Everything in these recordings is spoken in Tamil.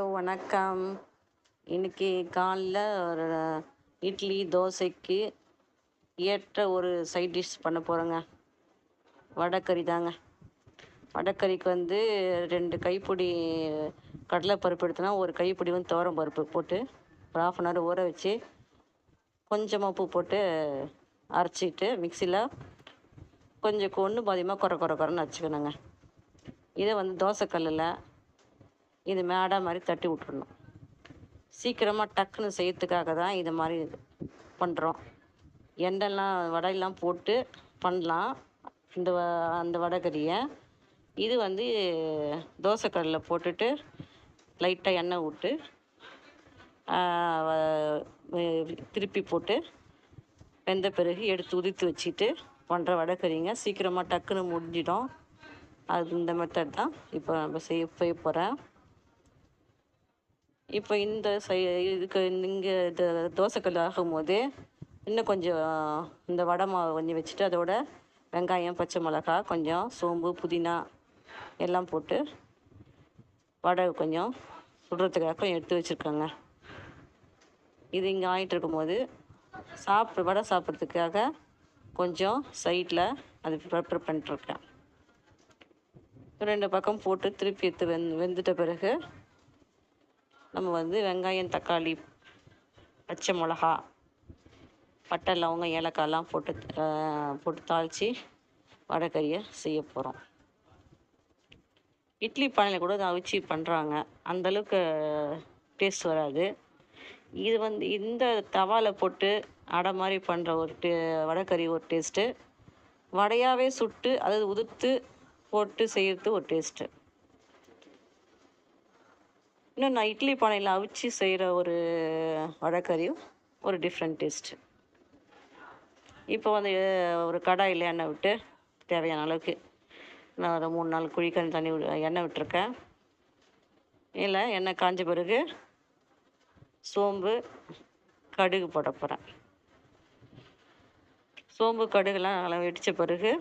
ஹலோ வணக்கம். இன்னைக்கு காலைல ஒரு இட்லி தோசைக்கு ஏற்ற ஒரு சைட் டிஷ் பண்ண போகிறேங்க. வடைக்கறி தாங்க. வடைக்கறிக்கு வந்து 2 கைப்பிடி கடலைப்பருப்பு எடுத்தோன்னா ஒரு கைப்பிடி வந்து துவரம் பருப்பு போட்டு ஒரு 1/2 ஊற வச்சு கொஞ்சமாக உப்பு போட்டு அரைச்சிட்டு மிக்சியில் கொஞ்சம் ஒன்று பாதியமாக குறைன்னு வச்சுக்கணுங்க. இதை வந்து தோசைக்கல்லில் இது மேடை மாதிரி தட்டி விட்டுறணும். சீக்கிரமாக டக்குன்னு செய்யறதுக்காக தான் இது மாதிரி பண்ணுறோம். எண்ணெய்லாம் வடையெல்லாம் போட்டு பண்ணலாம் அந்த வடைக்கறியை. இது வந்து தோசைக்கல்லில் போட்டுட்டு லைட்டாக எண்ணெய் விட்டு திருப்பி போட்டு வெந்த பிறகு எடுத்து உதிர்த்து வச்சுட்டு பண்ணுற வடைக்கறிங்க. சீக்கிரமாக டக்குன்னு முடிஞ்சிடும். அது இந்த மெத்தட் தான் இப்போ நம்ம செய்ய போகிறேன். இப்போ இதுக்கு இங்கே இந்த தோசைக்கல் ஆகும்போது இன்னும் கொஞ்சம் இந்த வடை மாவு கொஞ்சம் வச்சுட்டு அதோட வெங்காயம், பச்சை மிளகா, கொஞ்சம் சோம்பு, புதினா எல்லாம் போட்டு வடை கொஞ்சம் சுடுறதுக்காக எடுத்து வச்சுருக்கேங்க. இது இங்கே ஆகிட்டு இருக்கும்போது வடை சாப்பிட்றதுக்காக கொஞ்சம் சைடில் அது ப்ரிப்பேர் பண்ணிட்டுருக்கேன். 2 பக்கம் போட்டு திருப்பி எடுத்து வெந்துட்ட பிறகு நம்ம வந்து வெங்காயம், தக்காளி, பச்சை மிளகா, பட்டை, லவங்கம், ஏலக்காய்லாம் போட்டு தாளித்து வடைக்கறியை செய்ய போகிறோம். இட்லி பானையில் கூட அதை அவிச்சு பண்ணுறாங்க. அந்தளவுக்கு டேஸ்ட் வராது. இது வந்து இந்த தவாவில் போட்டு அடை மாதிரி பண்ணுற ஒரு வடைக்கறி ஒரு டேஸ்ட்டு. வடையாகவே சுட்டு அதாவது உதிர்த்து போட்டு செய்கிறது ஒரு டேஸ்ட்டு. இன்னும் நான் இட்லி பானையில் அவிச்சு செய்கிற ஒரு வடைக்கறியும் ஒரு டிஃப்ரெண்ட் டேஸ்ட்டு. இப்போ வந்து ஒரு கடாயில் எண்ணெய் விட்டு தேவையான அளவுக்கு நான் ஒரு 3-4 குழிக்கரண்டி தண்ணி எண்ணெய் விட்டுருக்கேன். இல்லை எண்ணெய் காஞ்ச பிறகு சோம்பு, கடுகு போட போகிறேன். சோம்பு, கடுகுலாம் நல்லா வெடித்த பிறகு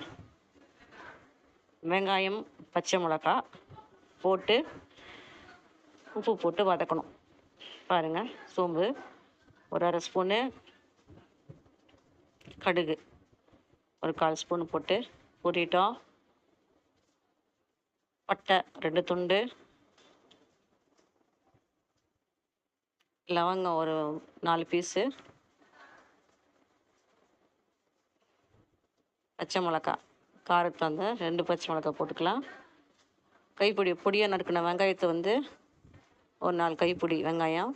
வெங்காயம், பச்சை மிளகா போட்டு உப்பு போட்டு வதக்கணும். பாருங்கள், சோம்பு ஒரு 1/2 ஸ்பூனு, கடுகு ஒரு 1/4 ஸ்பூன் போட்டு ஊற்றிட்டோம். பட்டை 2 துண்டு, லவங்கம் ஒரு 4 பீஸு, பச்சை மிளகா காரத்துக்கு அந்த 2 பச்சை மிளகா போட்டுக்கலாம். பொடியாக நறுக்கின வெங்காயத்தை வந்து ஒரு 4 கைப்பிடி வெங்காயம்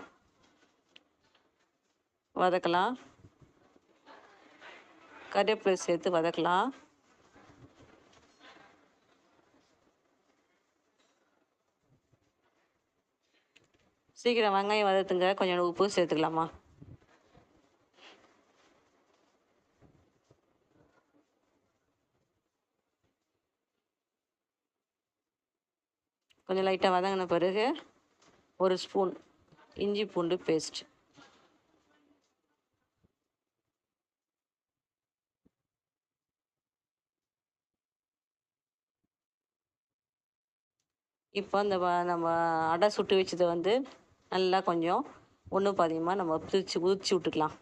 வதக்கலாம். கருவேப்பிலை சேர்த்து வதக்கலாம். சீக்கிரம் வெங்காயம் வதத்துங்க. கொஞ்சம் உப்பு சேர்த்துக்கலாமா? கொஞ்சம் லைட்டாக வதங்கின பிறகு 1 ஸ்பூன் இஞ்சி பூண்டு பேஸ்ட், இப்போ நம்ம அடை சுட்டு வச்சதை வந்து நல்லா கொஞ்சம் ஒன்று பாதியமாக நம்ம உதிர்ச்சி விட்டுக்கலாம்.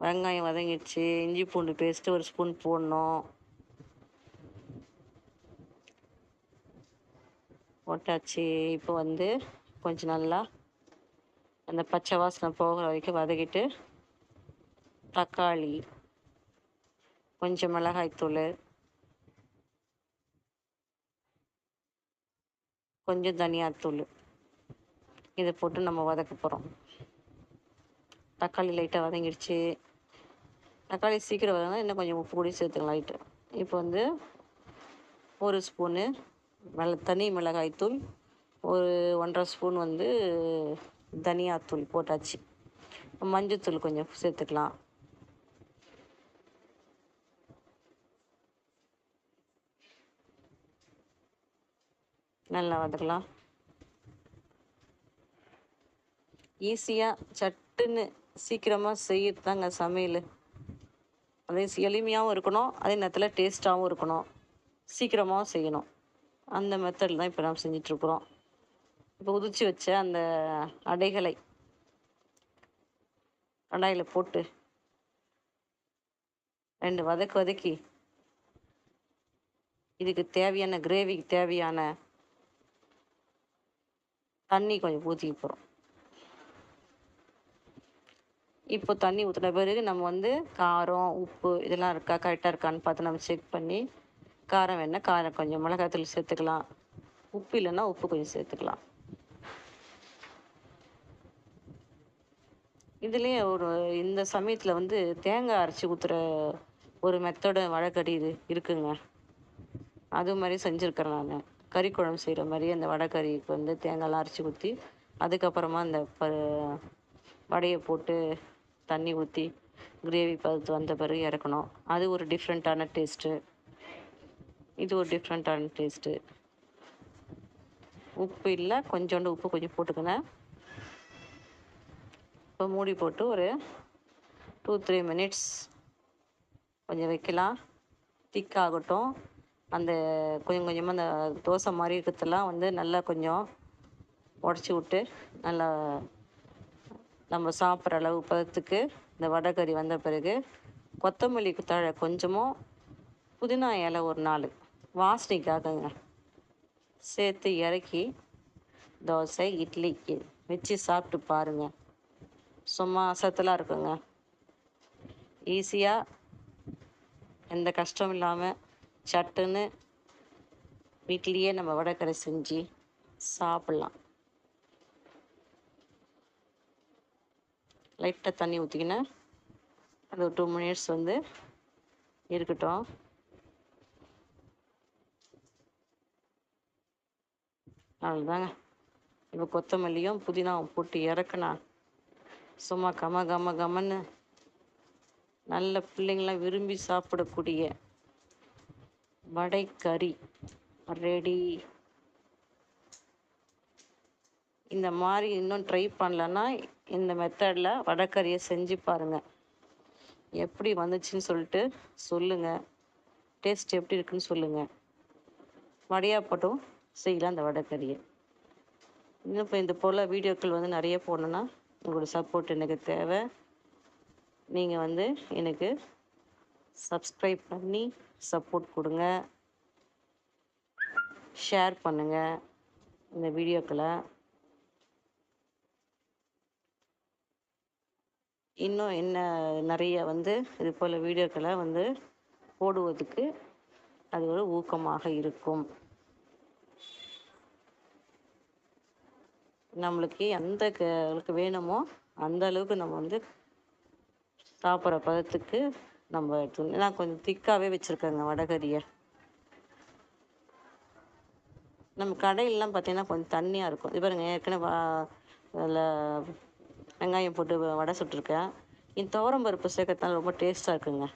வெங்காயம் வதங்கிடுச்சு. இஞ்சி பூண்டு பேஸ்ட்டு 1 ஸ்பூன் போடணும். போட்டாச்சு. இப்போ வந்து கொஞ்சம் நல்லா அந்த பச்சை வாசனை போகிற வரைக்கும் வதக்கிட்டு தக்காளி, கொஞ்சம் மிளகாய்த்தூள், கொஞ்சம் தனியாத்தூள் இதை போட்டு நம்ம வதக்க போகிறோம். தக்காளி லைட்டாக வதங்கிடுச்சு. தக்காளி சீக்கிரம் வதங்கினா இன்னும் கொஞ்சம் உப்பு கூட சேர்த்துக்கலாம் லைட்டு. இப்போ வந்து 1 ஸ்பூனு தனி மிளகாய்த்தூள், ஒரு 1/2 ஸ்பூன் வந்து தனியாத்தூள் போட்டாச்சு. மஞ்சத்தூள் கொஞ்சம் சேர்த்துக்கலாம். நல்லா வதக்கலாம். ஈஸியாக சட்டுன்னு சீக்கிரமாக செய்யறது தாங்க சமையல். அதே எளிமையாகவும் இருக்கணும், அதே நேரத்தில் டேஸ்ட்டாகவும் இருக்கணும், சீக்கிரமாகவும் செய்யணும். அந்த மெத்தடில் தான் இப்போ நாம் செஞ்சிட்ருக்குறோம். இப்போ உதிச்சு வச்ச அந்த அடைகளை கடாயில் போட்டு 2 வதக்கி இதுக்கு தேவையான கிரேவிக்கு தேவையான தண்ணி கொஞ்சம் ஊற்றிக்க போகிறோம். இப்போ தண்ணி ஊற்றின பிறகு நம்ம வந்து காரம், உப்பு இதெல்லாம் இருக்கா கரெக்டாக இருக்கான்னு பார்த்து நம்ம செக் பண்ணி, காரம் வேணுனா காரம் கொஞ்சம் மிளகாத்தூள் சேர்த்துக்கலாம். உப்பு இல்லைன்னா உப்பு கொஞ்சம் சேர்த்துக்கலாம். இதுலேயே இந்த சமயத்தில் வந்து தேங்காய் அரைச்சி ஊற்றுற ஒரு மெத்தடு வடைக்கறி இது இருக்குங்க. அது மாதிரி செஞ்சுருக்கிறேன் நான். கறி குழம்பு செய்கிற மாதிரி அந்த வடைக்கறிக்கு வந்து தேங்காய்லாம் அரைச்சி ஊற்றி, அதுக்கப்புறமா அந்த வடையை போட்டு தண்ணி ஊற்றி கிரேவி பதத்து வந்த பிறகு இறக்கணும். அது ஒரு டிஃப்ரெண்ட்டான டேஸ்ட்டு. இது ஒரு டிஃப்ரெண்ட்டான டேஸ்ட்டு. உப்பு இல்லை, கொஞ்சோண்டு உப்பு கொஞ்சம் போட்டுக்கினேன். இப்போ மூடி போட்டு ஒரு 2-3 மினிட்ஸ் கொஞ்சம் வைக்கலாம். திக்காகட்டும். அந்த கொஞ்சம் கொஞ்சமாக அந்த தோசை மாதிரி இருக்கிறதெல்லாம் வந்து நல்லா கொஞ்சம் உடச்சி விட்டு, நல்லா நம்ம சாப்பிட்ற அளவு பதத்துக்கு இந்த வடைக்கறி வந்த பிறகு கொத்தமல்லி தழை கொஞ்சமும், புதினா இலை ஒரு 4 வாசனைக்காகங்க சேர்த்து இறக்கி தோசை, இட்லிக்கு வச்சு சாப்பிட்டு பாருங்கள். சும்மா அசத்தலாக இருக்குங்க. ஈஸியாக, எந்த கஷ்டம் இல்லாமல் சட்டுன்னு வீட்லேயே நம்ம வடைக்கறி செஞ்சு சாப்பிட்லாம். லைட்டாக தண்ணி ஊற்றிக்கினேன். அது ஒரு 2 மினிட்ஸ் வந்து இருக்கட்டும். அவ்வளோதாங்க. இப்போ கொத்தமல்லியும் புதினாவும் போட்டு இறக்குனா சும்மா கமன்னு நல்ல பிள்ளைங்களாம் விரும்பி சாப்பிடக்கூடிய வடைக்கறி ரெடி. இந்த மாதிரி இன்னும் ட்ரை பண்ணலன்னா இந்த மெத்தடில் வடைக்கறியை செஞ்சு பாருங்கள். எப்படி வந்துச்சுன்னு சொல்லிட்டு சொல்லுங்கள். டேஸ்ட் எப்படி இருக்குன்னு சொல்லுங்கள். வடையாக போட்டும் செய்யலாம் அந்த வடைக்கறியை. இன்னும் இப்போ இது போல் வீடியோக்கள் வந்து நிறைய போடணுன்னா உங்களோட சப்போர்ட் எனக்கு தேவை. நீங்கள் வந்து எனக்கு சப்ஸ்கிரைப் பண்ணி சப்போர்ட் கொடுங்க. ஷேர் பண்ணுங்கள் இந்த வீடியோக்களை. இன்னும் என்ன நிறைய வந்து இது போல் வீடியோக்களை வந்து போடுவதுக்கு அது ஒரு ஊக்கமாக இருக்கும். நம்மளுக்கு எந்த அளவுக்கு வேணுமோ அந்த அளவுக்கு நம்ம வந்து சாப்பிட்ற பதத்துக்கு நம்ம நான் கொஞ்சம் திக்காகவே வச்சுருக்கேங்க வடைக்கறியை. நம்ம கடையிலலாம் பார்த்திங்கன்னா கொஞ்சம் தண்ணியாக இருக்கும். இது பாருங்க, ஏற்கனவே அதில் வெங்காயம் போட்டு வடை சுட்டிருக்கேன். இந்த துவரம் பருப்பு சேர்க்கறதுனால ரொம்ப டேஸ்ட்டாக இருக்குங்க.